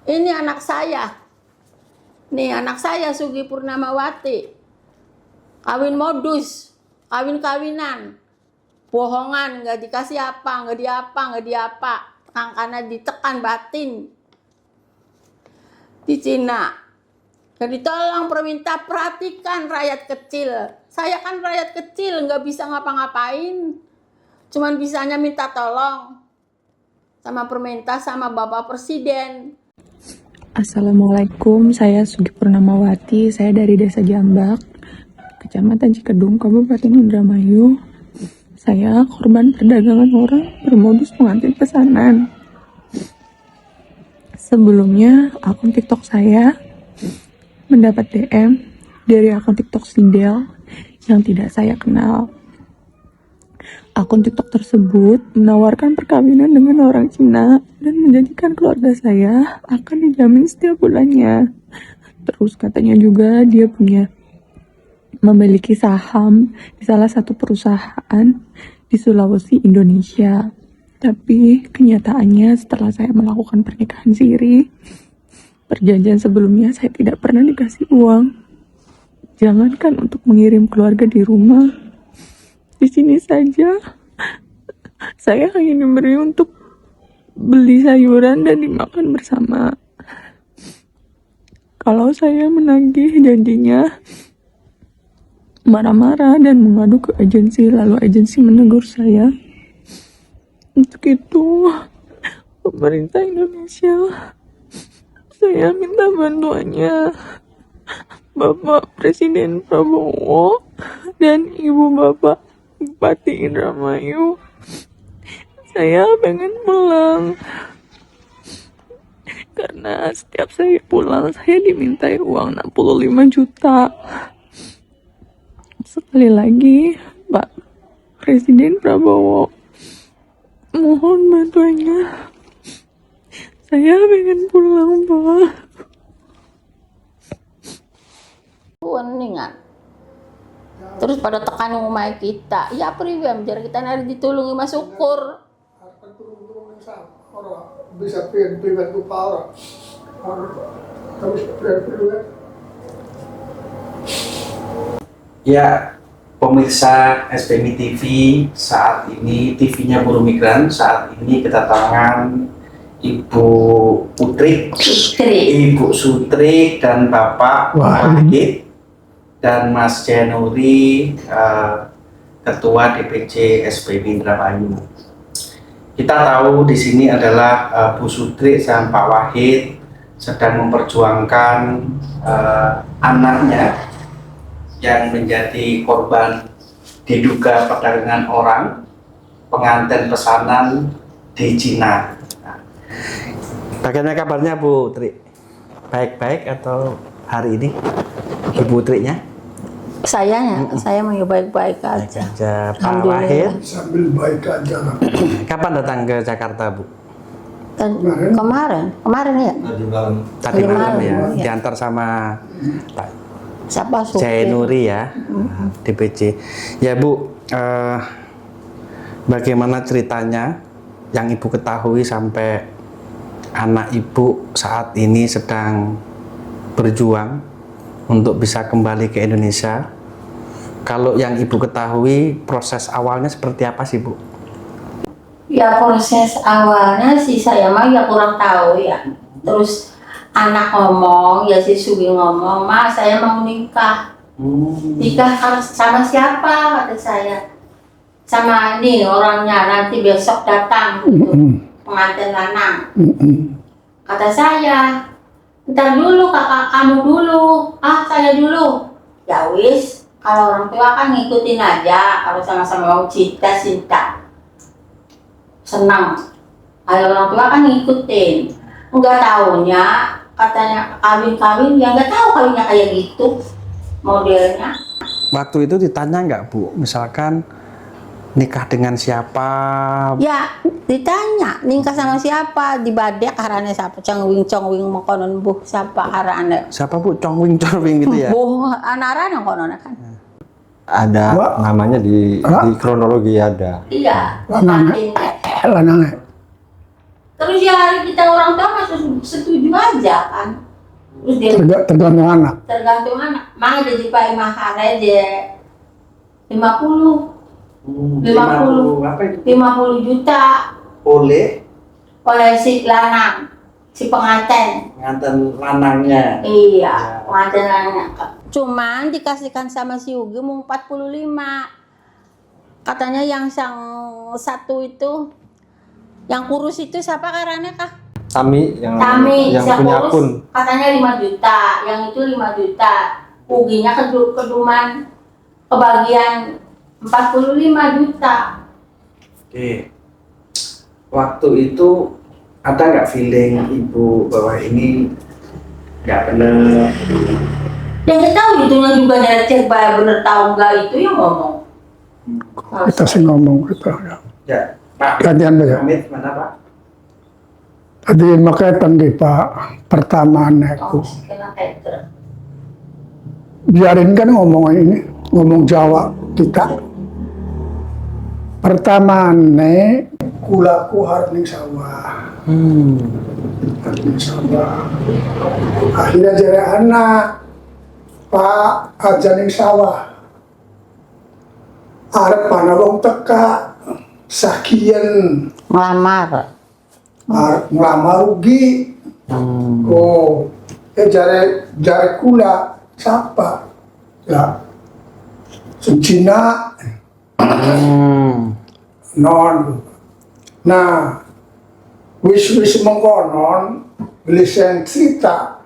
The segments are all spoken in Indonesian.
Ini anak saya. Nih anak saya Sugi Purnamawati. Kawin modus, kawin-kawinan. Bohongan, nggak dikasih apa, nggak diapa. Karena ditekan batin. Di Cina. Jadi tolong pemerintah perhatikan rakyat kecil. Saya kan rakyat kecil, nggak bisa ngapa-ngapain. Cuman bisanya minta tolong. Sama pemerintah, sama Bapak Presiden. Assalamualaikum, saya Sugi Purnamawati, saya dari Desa Jambak, Kecamatan Cikedung, Kabupaten Indramayu. Saya korban perdagangan orang bermodus pengantin pesanan. Sebelumnya, akun TikTok saya mendapat DM dari akun TikTok Sidel yang tidak saya kenal. Akun TikTok tersebut menawarkan perkawinan dengan orang Cina dan menjanjikan keluarga saya akan dijamin setiap bulannya. Terus katanya juga dia memiliki saham di salah satu perusahaan di Sulawesi, Indonesia. Tapi kenyataannya setelah saya melakukan pernikahan siri, perjanjian sebelumnya saya tidak pernah dikasih uang. Jangankan untuk mengirim keluarga di rumah. Di sini saja, saya hanya diberi untuk beli sayuran dan dimakan bersama. Kalau saya menagih janjinya, marah-marah dan mengadu ke agensi, lalu agensi menegur saya. Untuk itu, pemerintah Indonesia, saya minta bantuannya. Bapak Presiden Prabowo dan Ibu Bapak Bupati Indramayu, saya pengen pulang karena setiap saya pulang saya dimintai uang 65 juta. Sekali lagi, Pak Presiden Prabowo, mohon bantuannya. Saya pengen pulang, Pak. Kuningan. Terus pada tekan rumah kita, ya pribadi biar kita nari ditulungi masukur. Akan turun-turun orang bisa pribadi lupa orang harus pribadi. Ya, pemirsa SPMI TV, saat ini TV-nya Buruh Migran, saat ini kedatangan Ibu Ibu Sutri dan Bapak Wahid dan Mas Januri, Ketua DPC SPMI Indramayu. Kita tahu di sini adalah Bu Sutri dan Pak Wahid sedang memperjuangkan anaknya yang menjadi korban diduga perdagangan orang, pengantin pesanan di Cina. Bagaimana kabarnya Bu Tri? Baik-baik atau hari ini Ibu Tri-nya? Saya mau baik-baik Baik aja. aja. Pak Wahid, Sambil baik aja lah. kapan datang ke Jakarta Bu? Kemarin ya. Tadi malam ya, Iya. diantar sama Pak Siapa supir? Januri ya, DPC. Ya Bu, bagaimana ceritanya yang Ibu ketahui sampai anak Ibu saat ini sedang berjuang untuk bisa kembali ke Indonesia? Kalau yang Ibu ketahui, proses awalnya seperti apa sih Bu? Ya proses awalnya sih saya mah ya kurang tahu ya. Terus anak ngomong, ya si Sugi ngomong, "Ma, saya mau nikah." Nikah sama siapa? Kata saya. Sama ini orangnya, nanti besok datang gitu. Pengantin lanang. Kata saya, "Ntar dulu kakak kamu dulu." "Ah, saya dulu." Ya wis, kalau orang tua kan ngikutin aja. Kalau sama-sama mau cinta. Senang. Kalau orang tua kan ngikutin. Enggak tahunya katanya kawin-kawin, ya enggak tahu kawinnya kayak gitu modelnya. Waktu itu ditanya nggak Bu, misalkan nikah dengan siapa? Ya ditanya nikah sama siapa, dibadek harane siapa, congwing mengkonon buh siapa harane. Siapa Bu? Congwing gitu ya? Buh anaran yang konon kan. ada Wah. namanya di kronologi ada. Iya. Lanang. Makin. Lanangnya. Terus ya kita orang tua masih setuju aja kan. Terus dia Tergantung anak. tergantung anak. Mah jadi Pak Mahar aja 50. 50. Apa itu? 50 juta Oleh oleh si lanang, si pengantin. pengantin lanangnya. Iya, pengantin lanang. Cuman dikasihkan sama si Ugi mau 45. Katanya yang satu itu, yang kurus itu siapa karena kah? Tami yang Tami, yang yang punya kurus akun. katanya 5 juta, yang itu 5 juta. Uginya keduman kebagian 45 juta. Oke. Waktu itu ada nggak feeling ibu bahwa ini nggak benar? Yang kita tahu itunya juga dari cek bener tahu nggak itu yang ngomong. Kita sih ngomong gitu ya. Ya, Pak. Gantian ya. Hamid mana Pak? Tadi makanya tanggi Pak pertama Oh, aku. kena hater. Biarin kan ngomong ini, ngomong Jawa kita. Pertama kulaku harning sawah. Harning sawah. Akhirnya jadi anak Pak ajaning sawah. Arep panawong teka sakian Ngelamar. arep ngelamar rugi. Oh, jare kula siapa? Ya, Cina. Non. Nah, wis mengkonon lisensi tak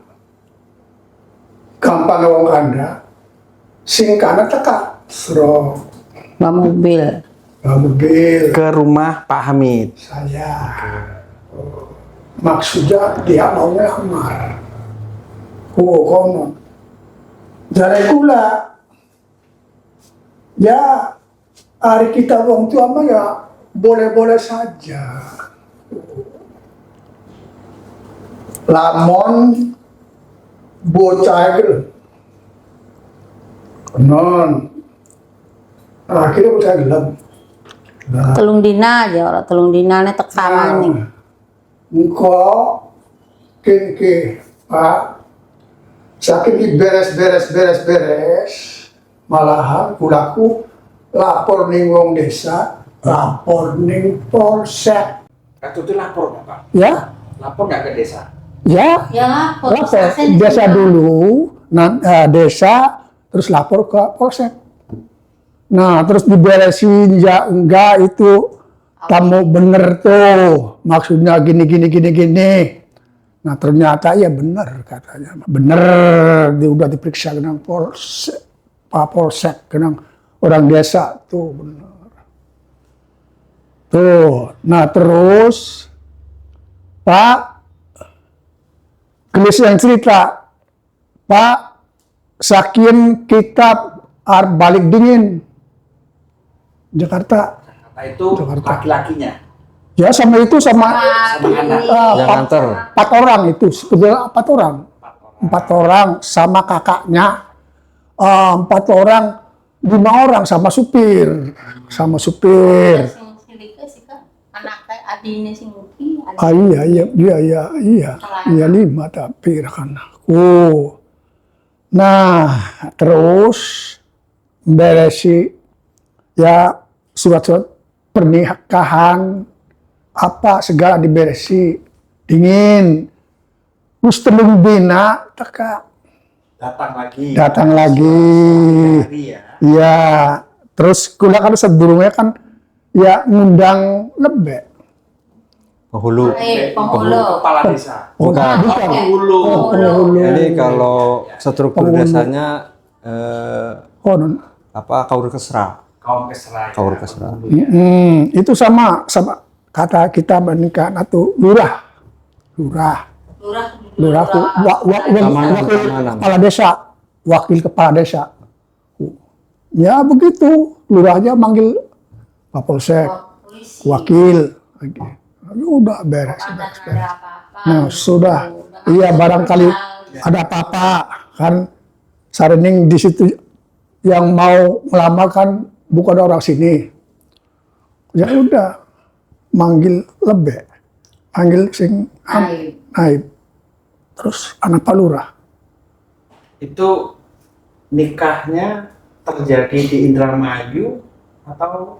gampang wong kanda. Sing kana teka sro Bawa mobil. mobil Ke rumah Pak Hamid. saya. Oh, maksudnya dia mau ngelamar. Oh, konon. Jare kula ya hari kita wong tua mah ya boleh-boleh saja. Lamon bocah itu non akhirnya bocah gelap. Nah, Telung dina aja orang telung dinanya tekaman nih. engkau kene Pak saking beres malahan kulaku lapor ning wong desa, lapor ning polsek. Waktu itu lapor nggak Pak? Ya, Lapor nggak ke desa? ya, Ya, lapor polsek desa dulu, desa terus lapor ke polsek. Nah, terus diberesin ya enggak itu kamu bener tuh, maksudnya gini. Nah, ternyata ya bener katanya. Bener, dia udah diperiksa dengan polsek, Pak Polsek, dengan orang desa tuh bener. Tuh, nah terus Pak Gelis yang cerita, Pak Sakin kita balik dingin Jakarta. Kata itu Jakarta. laki-lakinya Ya sama itu sama anak. Yang nganter. 4 orang itu sebetulnya 4 orang. 4 orang sama kakaknya, 4 orang, 5 orang sama supir. Anak kayak adine sing Ugi. Iya 5 tapi kan. Nah terus beresi ya surat-surat pernikahan apa segala diberesi dingin. Terus telung dina teka datang lagi. Hari ya. Ya, terus kula kan sebelumnya kan ya ngundang lebek. Penghulu. Penghulu. Kepala desa. Bukan. Penghulu. Penghulu. Jadi kalau struktur Penghulu. desanya kaur kesra. Kaum Kesra. Kaur kesra. Itu sama kata kita menikah atau lurah, wakil kepala desa. Ya begitu, lurahnya manggil Pak Polsek, wakil. Ya udah beres. Nah sudah, iya barangkali ada apa-apa kan, sarening di situ yang mau melamar kan bukan orang sini. Ya udah, manggil Lebek, manggil sing Naib. Terus anak Pak Lurah. Itu nikahnya terjadi di Indramayu atau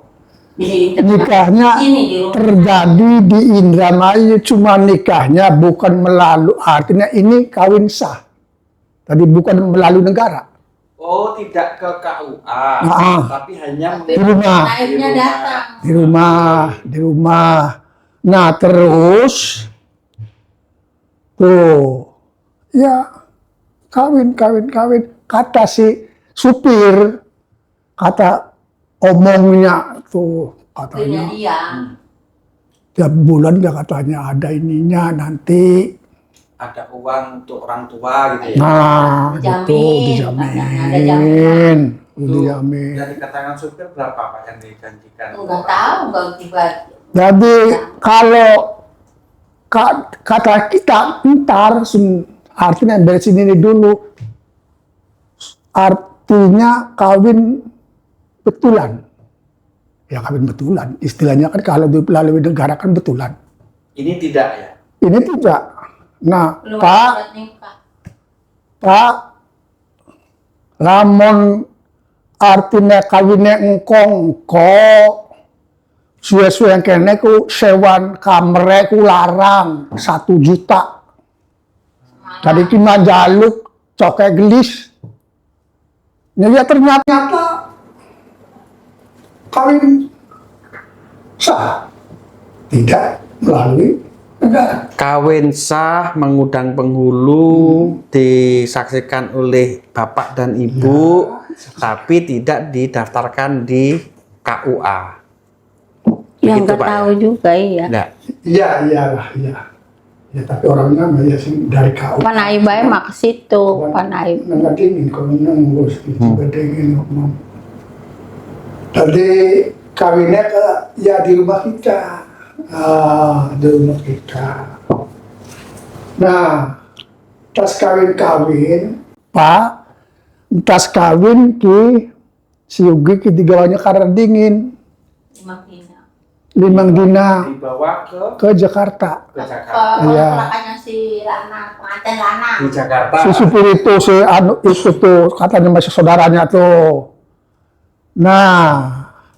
Nikahnya terjadi di Indramayu, cuma nikahnya bukan melalui, artinya ini kawin sah. Tadi bukan melalui negara. oh tidak ke KUA, tapi hanya Di rumah. Naibnya datang. Di rumah. Nah terus tuh ya kawin. Kata si supir, kata omongnya tuh katanya Dia. tiap bulan dia katanya ada ininya nanti. ada uang untuk orang tua gitu ya. Nah itu dijamin. Dijamin. Dari keterangan supir berapa Pak yang dijanjikan? Enggak tahu, enggak dibagi. Jadi kalau kata kita ntar artinya dari sini dulu, artinya kawin betulan. Ya kawin betulan. Istilahnya kan kalau melalui negara kan betulan. Ini tidak ya? Ini tidak. Nah, Belum Pak, ada nikah. lamun artinya kawinnya engkong suwe-suwe yang kene ku sewan kamere ku larang 1 juta. Tadi kita jaluk coke gelis. Ya ternyata kawin sah. Tidak melalui negara. Kawin sah mengundang penghulu disaksikan oleh bapak dan ibu, tapi tidak didaftarkan di KUA. Ya Begitu, enggak Pak, tahu ya? juga iya. Enggak. Iya. Ya tapi orangnya ya sih dari kau. Pak Naib bae mak ke situ, Pak Naib. Nggak dingin kalau nunggus gitu, dingin ngomong. Tadi kawinnya ke ya di rumah kita. Di rumah kita. Nah, tas kawin Pak, tas kawin ki si Ugi ki digawanya karena dingin. 5 dina Dibawa ke Jakarta. ke Jakarta. Iya. Makanya si Lana, pengantin Lana. Di Jakarta. Si supir itu, si anu itu tuh katanya masih saudaranya tuh. Nah,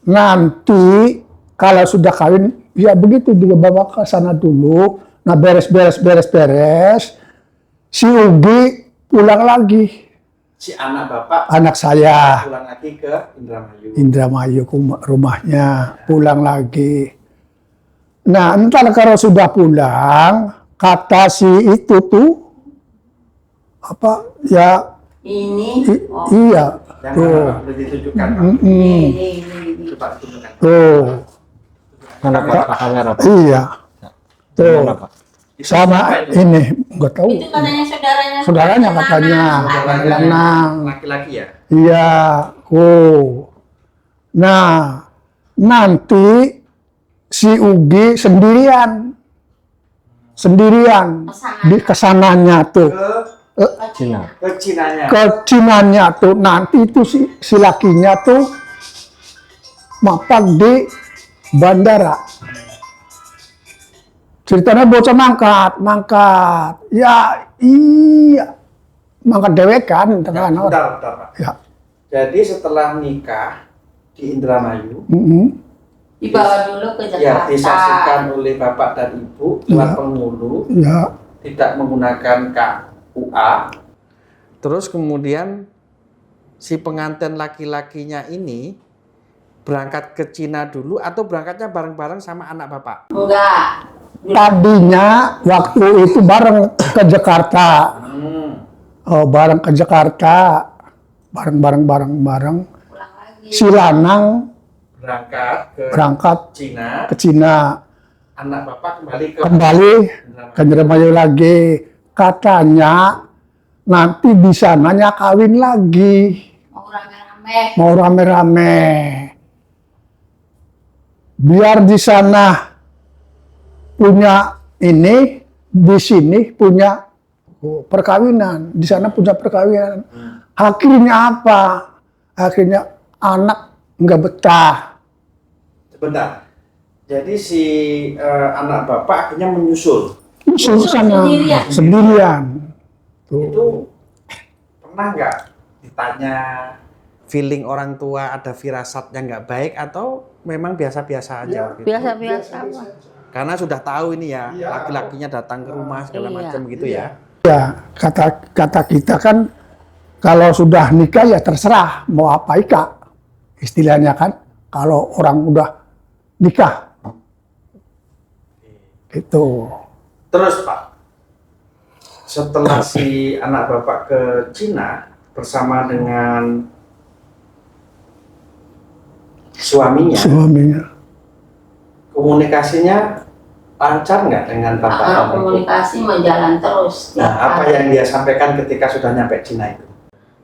nanti kalau sudah kawin, ya begitu dibawa ke sana dulu. Nah beres. Si Ugi pulang lagi. Si anak bapak Anak saya pulang lagi ke Indramayu. Indramayu ke rumahnya, pulang lagi. Nah entar kalau sudah pulang, kata si itu tuh apa ya Ini. iya Yang tuh. mana boleh ditunjukkan Pak? Ini. Coba tunjukkan. Tuh, Mana Pak? Kamera Pak. iya. Tuh, Mana Pak? Itu sama siapa itu? ini, nggak tahu. Itu katanya saudaranya. Saudaranya katanya. Saudaranya Lanang. laki-laki ya? Iya, Nah, nanti si Ugi sendirian di kesananya tuh, Cina. Ke Cinanya. ke Cinanya tuh. Nanti itu si lakinya tuh mapak di bandara. Ceritanya bocah mangkat. Ya iya, mangkat dewek kan, tekan orang. Bentar, Pak. Ya. Jadi setelah nikah di Indramayu, Dibawa dulu ke ya Jakarta. disaksikan oleh bapak dan ibu lewat Ya. penghulu, Ya, tidak menggunakan KUA. Terus kemudian si pengantin laki-lakinya ini berangkat ke Cina dulu atau berangkatnya bareng-bareng sama anak bapak? Enggak. tadinya waktu itu bareng ke Jakarta. Oh, bareng ke Jakarta. Bareng. Pulang lagi. Si Lanang berangkat ke Cina, Cina, anak bapak kembali ke kembali ke Indramayu lagi. Katanya nanti di sananya kawin lagi. Mau rame-rame. Biar di sana punya ini, di sini punya perkawinan, di sana punya perkawinan. Akhirnya apa? Akhirnya anak nggak betah. Sebentar. Jadi si anak bapak akhirnya menyusul. Suruh sana Sendirian. sendirian. Itu Tuh. pernah nggak ditanya Feeling orang tua ada firasat yang nggak baik atau memang biasa-biasa aja? Gitu? Biasa-biasa. Karena sudah tahu ini ya, laki-lakinya datang ke rumah segala Iya. macam gitu ya. Ya, kata kita kan kalau sudah nikah ya terserah mau apa ika. Istilahnya kan kalau orang udah nikah. Gitu. terus Pak? Setelah si anak bapak ke Cina bersama dengan suaminya, komunikasinya lancar nggak dengan Kalau tatanan itu? komunikasi menjalan terus. Nah, apa yang dia sampaikan ketika sudah nyampe Cina itu?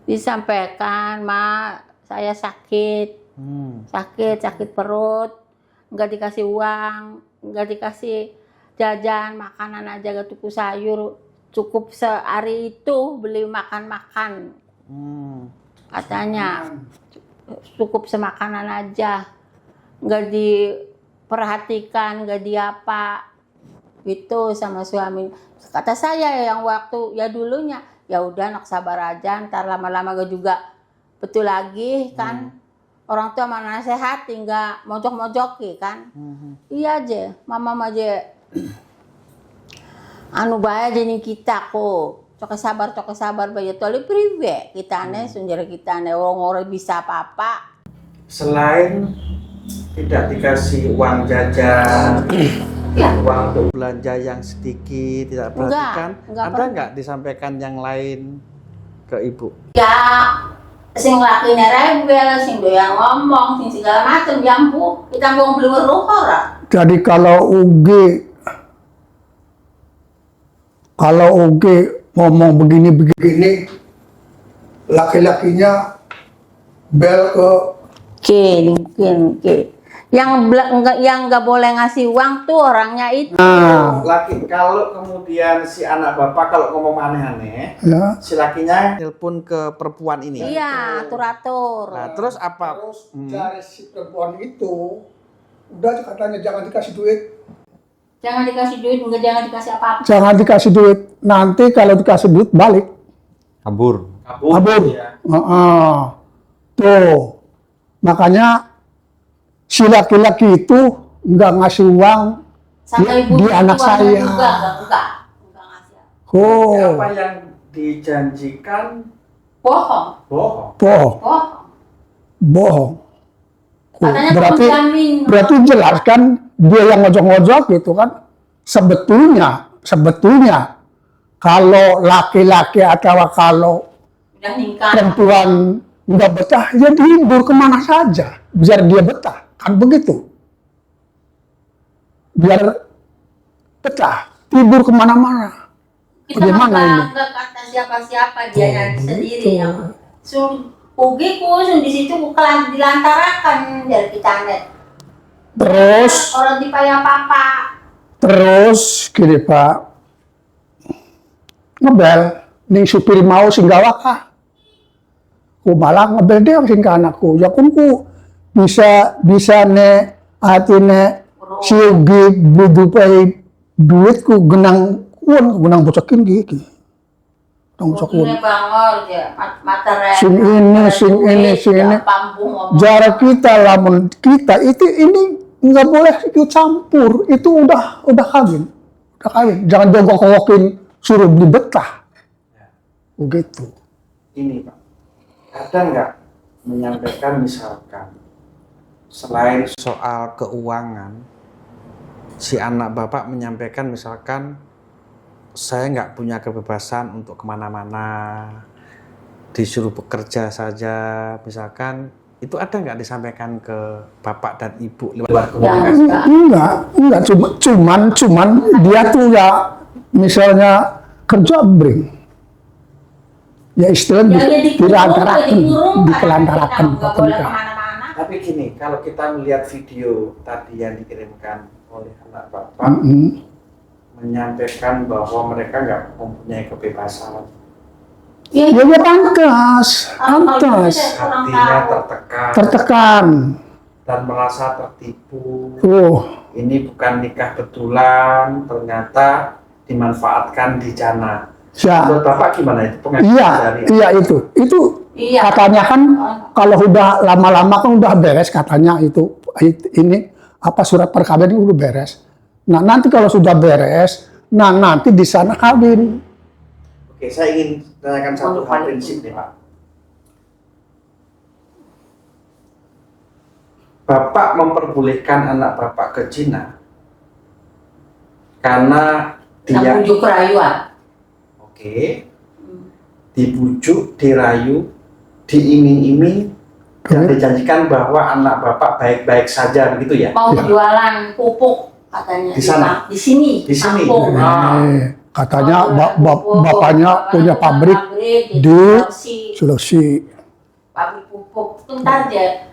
Disampaikan, Ma, saya sakit, sakit perut, nggak dikasih uang, nggak dikasih jajan, makanan aja gak tuku sayur, cukup sehari itu beli makan-makan. Katanya cukup semakanan aja, nggak diperhatikan, nggak diapa, gitu sama suami. Kata saya yang waktu ya dulunya, ya udah nak sabar aja, ntar lama-lama gue juga betul lagi kan. Orang tua mana nasehati, nggak mojok-mojoki kan. Iya aja, mama aja anu bahaya jadi kita kok. Coba sabar bayi toli priwe kita nih sunjara kita nih orang bisa apa-apa. Selain tidak dikasih uang jajan, uang untuk Belanja yang sedikit, tidak Enggak, perhatikan, enggak ada pernah. nggak disampaikan yang lain ke ibu? Ya sing lakinya rebel, sing doyan ngomong, sing segala macam jambu kita mau beli ora. Jadi kalau UG ngomong begini, laki-lakinya bel ke Yang nggak boleh ngasih uang tuh orangnya itu. laki. Kalau kemudian si anak bapak kalau ngomong aneh-aneh, ya. si lakinya Telepon ke perempuan ini. Iya, atur-atur. Nah, terus apa? Dari si perempuan itu udah katanya jangan dikasih duit. Jangan dikasih duit, jangan dikasih apa-apa. Jangan dikasih duit. Nanti kalau dikasih duit balik. Kabur. Kabur. ya. Tuh. Makanya si laki-laki itu nggak ngasih uang Sama ibu di anak saya. juga enggak ngasih. Oh, Apa yang dijanjikan Bohong. bohong. bohong. Katanya Berarti berarti jelas kan dia yang ngojok-ngojok gitu kan. Sebetulnya kalau laki-laki atau kalau udah nikah. perempuan nggak betah, ya dihibur kemana saja, biar dia betah, kan begitu. Biar betah, hibur kemana-mana. Kita Bagaimana ini? enggak kata siapa-siapa, dia nanti sendiri gitu. yang Ugi di situ dilantarakan dari kita net. Terus Orang dipayah papa. Terus gini Pak, ngebel, ning supir mau singgawa kah? Ku malah ngebel dia sing ke anakku. Ya ku bisa ne atine si Ugi budupai duitku genang bocokin gigi. Genang bocokin. Ini bangor ya, mata Sing ini. Pambung ngomong. Jarak kita lamun kita itu ini nggak boleh ikut campur, itu udah kawin, jangan jongkok-jongkokin suruh beli betah, begitu. Ini Pak, ada nggak menyampaikan misalkan selain Soal keuangan, si anak bapak menyampaikan misalkan saya nggak punya kebebasan untuk kemana-mana, disuruh bekerja saja, misalkan itu ada nggak disampaikan ke bapak dan ibu lewat komunikasi? Enggak, cuman dia tuh ya misalnya kerja bring, ya istilahnya dikelantarakan. Nggak boleh kemana-mana. Tapi gini, kalau kita melihat video tadi yang dikirimkan oleh anak bapak, menyampaikan bahwa mereka nggak mempunyai kebebasan, Ya, Ya dia pantas. Hatinya Tertekan. dan merasa tertipu. Oh, Ini bukan nikah betulan, ternyata dimanfaatkan di jana. ya. Menurut Bapak gimana itu pengakuan Iya, dari iya itu. Itu Iya. katanya kan kalau udah lama-lama kan udah beres katanya itu. Ini apa surat perkawinan udah beres. Nah, nanti kalau sudah beres, nah nanti di sana kawin. Oke, saya ingin tanyakan satu hal prinsip nih Pak. Bapak memperbolehkan anak Bapak ke Cina karena dia bujuk rayuan. oke, dibujuk, dirayu, diiming-iming, dan dijanjikan bahwa anak Bapak baik-baik saja begitu ya? Mau jualan pupuk katanya. Di sana? Di sini. Di sini? Kampung. Katanya Pupuk, bapaknya punya pabrik di Sulawesi. Pabrik pupuk. Itu ntar aja.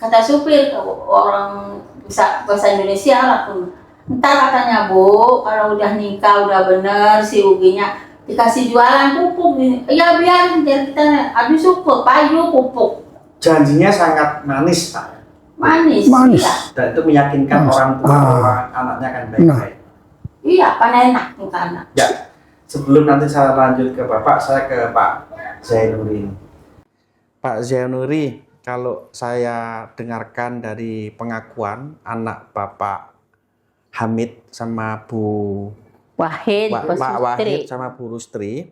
Kata supir orang bisa bahasa Indonesia lah pun. Ntar katanya Bu, kalau udah nikah udah bener si Uginya dikasih jualan pupuk gini. Ya biarin kita habis syukur payu pupuk. Janjinya sangat manis Pak. Manis. Iya. Dan itu meyakinkan Manis. orang tua bahwa anaknya akan baik-baik. Iya, kan enak nih anak. Ya, sebelum nanti saya lanjut ke Bapak, saya ke Pak Zainuri. Pak Zainuri, kalau saya dengarkan dari pengakuan anak Bapak Hamid sama Bu Wahid, Pak Wahid sama Bu Rustri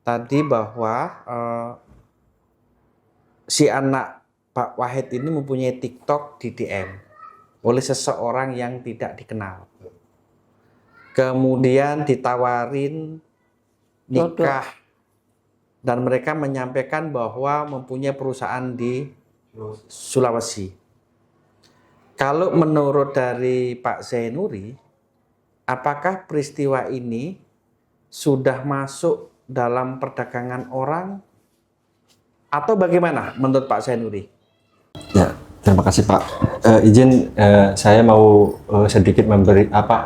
tadi bahwa si anak Pak Wahid ini mempunyai TikTok di DM oleh seseorang yang tidak dikenal. Kemudian ditawarin nikah dan mereka menyampaikan bahwa mempunyai perusahaan di Sulawesi. Kalau menurut dari Pak Zainuri, apakah peristiwa ini sudah masuk dalam perdagangan orang atau bagaimana menurut Pak Zainuri? Ya, terima kasih Pak. Izin saya mau sedikit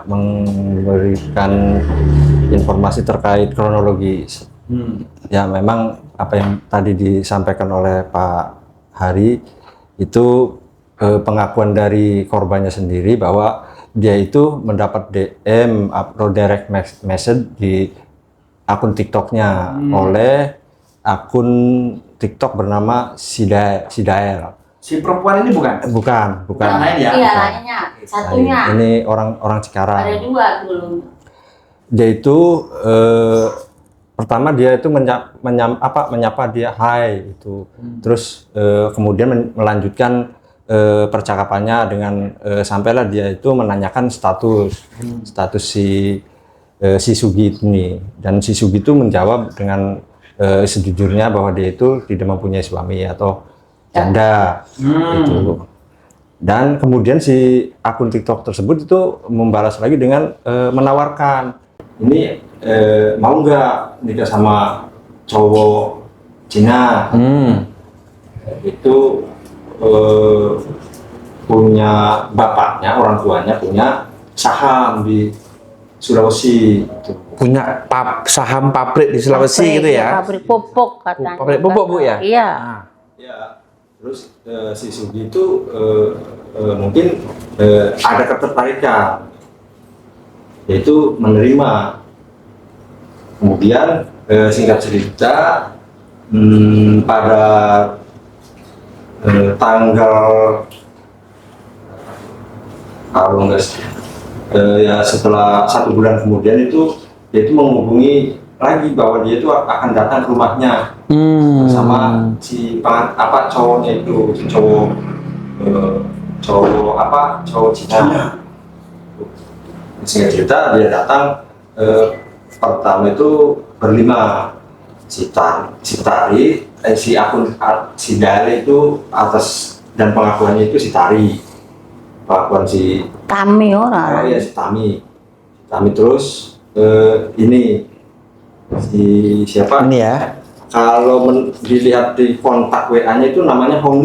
memberikan informasi terkait kronologi. Ya, memang apa yang tadi disampaikan oleh Pak Hari itu pengakuan dari korbannya sendiri bahwa dia itu mendapat DM atau direct message di akun TikToknya oleh akun TikTok bernama Sidael. Si perempuan ini bukan? Bukan. Yang lain ya? Iya, lainnya. Satunya. Ini orang Cikarang. Ada dua dulu. Dia itu pertama dia itu menyapa dia hai itu. Terus kemudian melanjutkan percakapannya dengan sampailah dia itu menanyakan status si Sugi ini, dan si Sugi itu menjawab dengan sejujurnya bahwa dia itu tidak mempunyai suami atau janda gitu. Dan kemudian si akun TikTok tersebut itu membalas lagi dengan menawarkan ini mau nggak nikah sama cowok Cina. Itu punya bapaknya, orang tuanya punya saham di Sulawesi gitu. Punya saham pabrik di Sulawesi gitu ya? Pabrik pupuk katanya. Pabrik pupuk Bu ya? Iya. Ya, terus si Sugi itu mungkin ada ketertarikan, yaitu menerima. Kemudian singkat cerita pada tanggal kalau enggak ya setelah 1 bulan kemudian itu dia itu menghubungi lagi bahwa dia itu akan datang ke rumahnya bersama si cowoknya itu, si cowok Cina. Singkat cerita dia datang pertama itu berlima, si akun si Dale itu atas, dan pengakuannya itu si Tari, pengakuan si Tami orang. ya si Tami terus ini si siapa Ini ya, kalau dilihat di kontak WA-nya itu namanya Hong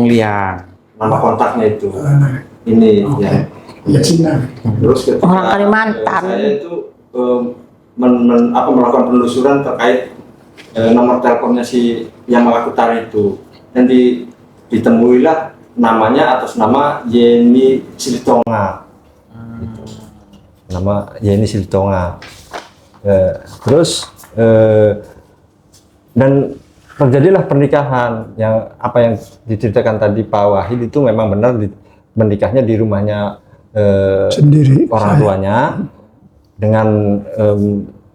Lian, nama kontaknya itu ini ya Ya Cina. terus ketika Orang Kalimantan. saya itu melakukan penelusuran terkait nomor teleponnya si yang melakukan itu, dan ditemuilah namanya atas nama Yeni Silitonga. Gitu. Nama Yeni Silitonga. Terus dan terjadilah pernikahan yang apa yang diceritakan tadi Pak Wahid itu memang benar, menikahnya di rumahnya Sendiri. orang tuanya dengan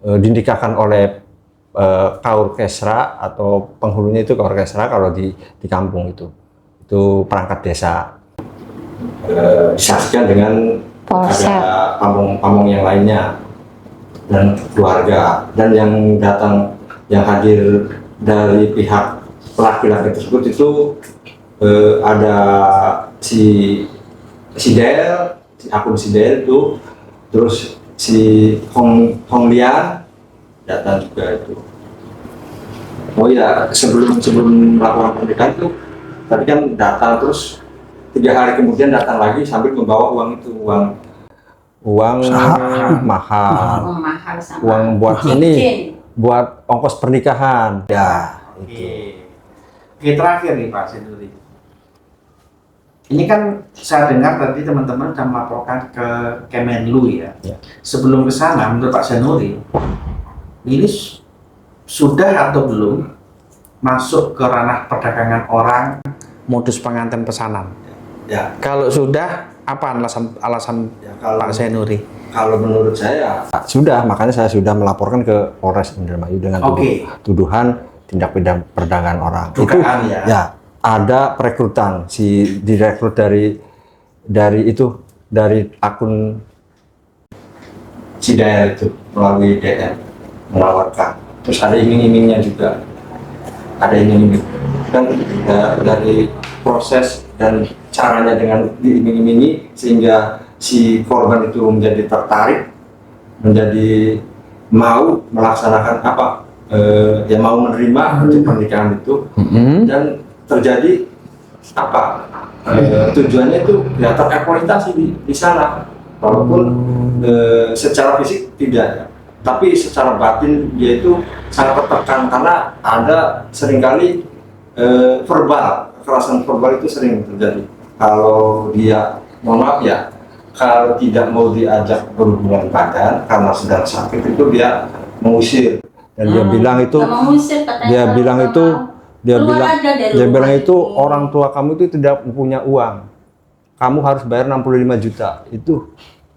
dinikahkan oleh kaur kesra atau penghulunya itu kaur kesra kalau di kampung itu perangkat desa, disaksikan dengan Polsek. ada pamong yang lainnya dan keluarga, dan yang datang yang hadir dari pihak laki-laki tersebut itu ada si Del, akun si Del itu, terus si Hong Lian datang juga itu. Oh ya, sebelum melakukan pernikahan itu tadi kan datang, terus 3 hari kemudian datang lagi sambil membawa uang itu, uang mahal, Mahal sama uang buat cincin. ini, buat ongkos pernikahan. Ya, itu. Oke, terakhir nih Pak Senuri. Ini kan saya dengar tadi teman-teman sudah melaporkan ke Kemenlu ya. Ya. Sebelum ke sana, menurut Pak Senuri, ini sudah atau belum masuk ke ranah perdagangan orang? Modus pengantin pesanan. Ya, Kalau sudah, apa alasan ya kalau Pak Senuri? Kalau menurut saya sudah, makanya saya sudah melaporkan ke Polres Indramayu dengan Oke. tuduhan tindak pidana perdagangan orang. Dugaan, ya. Ya, ada perekrutan, si direkrut dari akun Cidayal itu melalui DM menawarkan. Terus ada iming-imingnya juga, ada iming-iming. Kan dari proses dan caranya dengan diiming-imingi sehingga si korban itu menjadi tertarik, menjadi mau melaksanakan ya mau menerima untuk pernikahan itu, dan terjadi tujuannya itu ya tereksploitasi di sana, walaupun secara fisik tidak, tapi secara batin dia itu sangat tertekan karena ada seringkali verbal, kekerasan verbal itu sering terjadi. Kalau dia, mohon maaf ya, kalau tidak mau diajak berhubungan badan karena sedang sakit itu dia mengusir, dan dia bilang itu Nggak mengusir, katanya dia kalau bilang nggak itu mau. dia Keluar bilang aja dari dia rumah bilang itu ini. orang tua kamu itu tidak punya uang, kamu harus bayar 65 juta itu.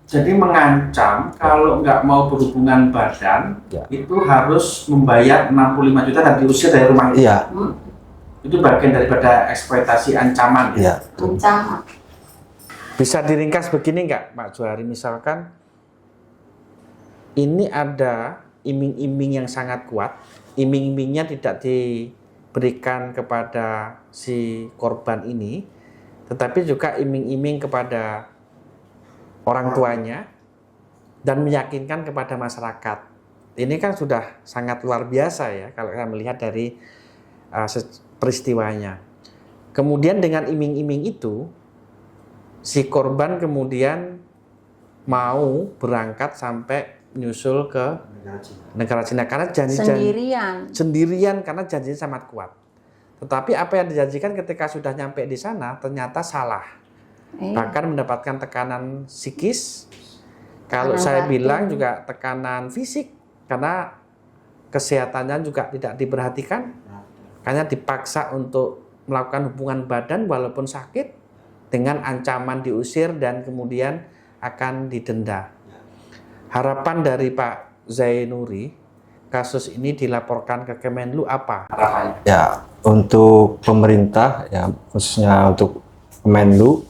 Jadi mengancam kalau nggak mau berhubungan badan, Ya. itu harus membayar 65 juta dan diusir dari rumah itu. Iya, Itu bagian daripada eksploitasi ancaman. Ya? iya. Ancaman. Bisa diringkas begini nggak Pak Juhari, misalkan ini ada iming-iming yang sangat kuat, iming-imingnya tidak diberikan kepada si korban ini, tetapi juga iming-iming kepada orang tuanya dan meyakinkan kepada masyarakat. Ini kan sudah sangat luar biasa ya kalau kita melihat dari peristiwanya. Kemudian dengan iming-iming itu, si korban kemudian mau berangkat sampai nyusul ke negara Cina karena janji sendirian karena janjinya sangat kuat. Tetapi apa yang dijanjikan ketika sudah nyampe di sana ternyata salah. Bahkan mendapatkan tekanan psikis. Kalau saya bilang juga tekanan fisik karena kesehatannya juga tidak diperhatikan. Karena dipaksa untuk melakukan hubungan badan walaupun sakit dengan ancaman diusir dan kemudian akan didenda. Harapan dari Pak Zainuri, kasus ini dilaporkan ke Kemenlu apa harapannya? Ya, untuk pemerintah ya, khususnya untuk Kemenlu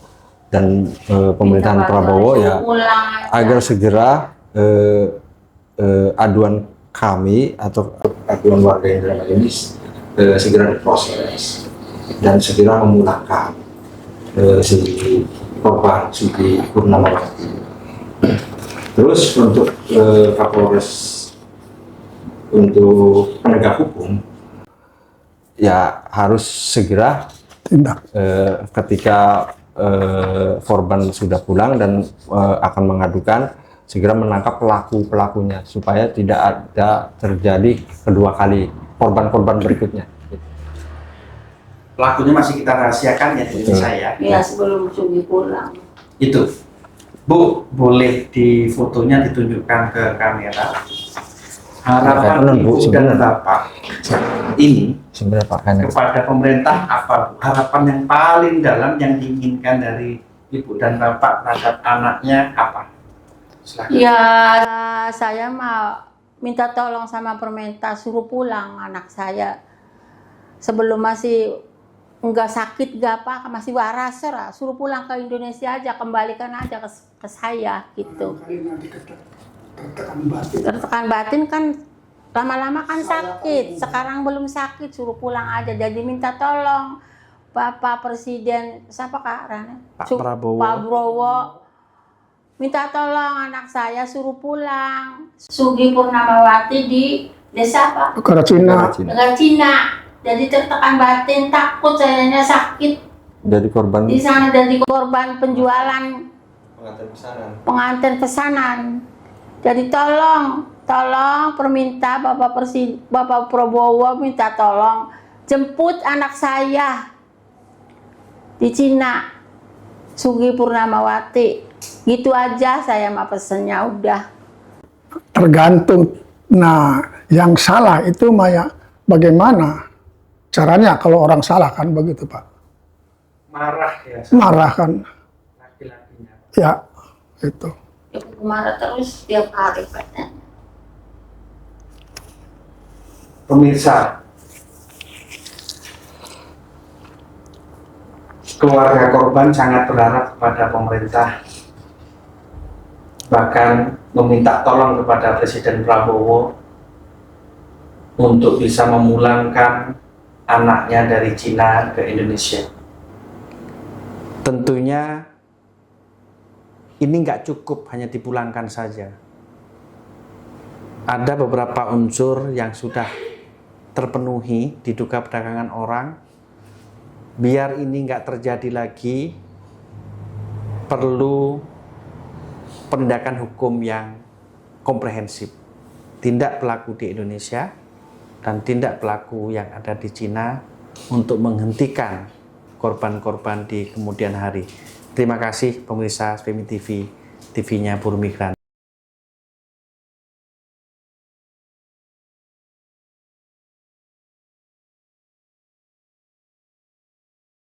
dan pemerintahan Prabowo ya, agar segera aduan kami atau aduan warga Indramayu ini segera diproses dan segera memulangkan si korban Sugi Purnamawati. Terus untuk Kapolres, untuk penegak hukum ya harus segera Tindak. ketika korban sudah pulang dan akan mengadukan, segera menangkap pelakunya supaya tidak ada terjadi kedua kali korban-korban berikutnya. Pelakunya masih kita rahasiakan ya di Indonesia ya. Ya sebelum Sugi pulang. Itu. Bu, boleh di fotonya ditunjukkan ke kamera. Harapan Benar, Bu, Ibu dan sebenarnya. Bapak ini Sebenarnya Pak Kanya. kepada pemerintah apa, Bu? Harapan yang paling dalam yang diinginkan dari Ibu dan Bapak terhadap anaknya apa? Silakan. Ya saya mau minta tolong sama pemerintah suruh pulang anak saya sebelum masih enggak sakit enggak apa masih waras lah, suruh pulang ke Indonesia aja, kembalikan aja ke saya gitu. Tertekan batin kan lama-lama kan sakit, sekarang belum sakit, suruh pulang aja. Jadi minta tolong Bapak Presiden siapa Kak Rana? Pak Prabowo. Pak Prabowo minta tolong anak saya suruh pulang. Sugi Purnamawati di desa apa? Negara Cina. Negara Cina. Jadi tertekan batin, takut sayanya sakit Jadi korban di sana, jadi korban penjualan pengantin pesanan. pengantin pesanan. Jadi tolong perminta Bapak Prabowo minta tolong jemput anak saya di Cina, Sugi Purnamawati. Gitu aja saya mah pesennya udah. Tergantung. Nah, yang salah itu Maya bagaimana caranya kalau orang salah kan begitu Pak. Marah ya sama Marah kan. laki-lakinya. Ya, itu. Ibu marah terus tiap hari katanya. Pemirsa, keluarga korban sangat berharap kepada pemerintah, bahkan meminta tolong kepada Presiden Prabowo untuk bisa memulangkan anaknya dari Cina ke Indonesia. Tentunya ini nggak cukup hanya dipulangkan saja. Ada beberapa unsur yang sudah terpenuhi diduga perdagangan orang. Biar ini nggak terjadi lagi, perlu penindakan hukum yang komprehensif. Tindak pelaku di Indonesia dan tindak pelaku yang ada di Cina untuk menghentikan korban-korban di kemudian hari. Terima kasih pemirsa SPMI TV, TV-nya Buruh Migran.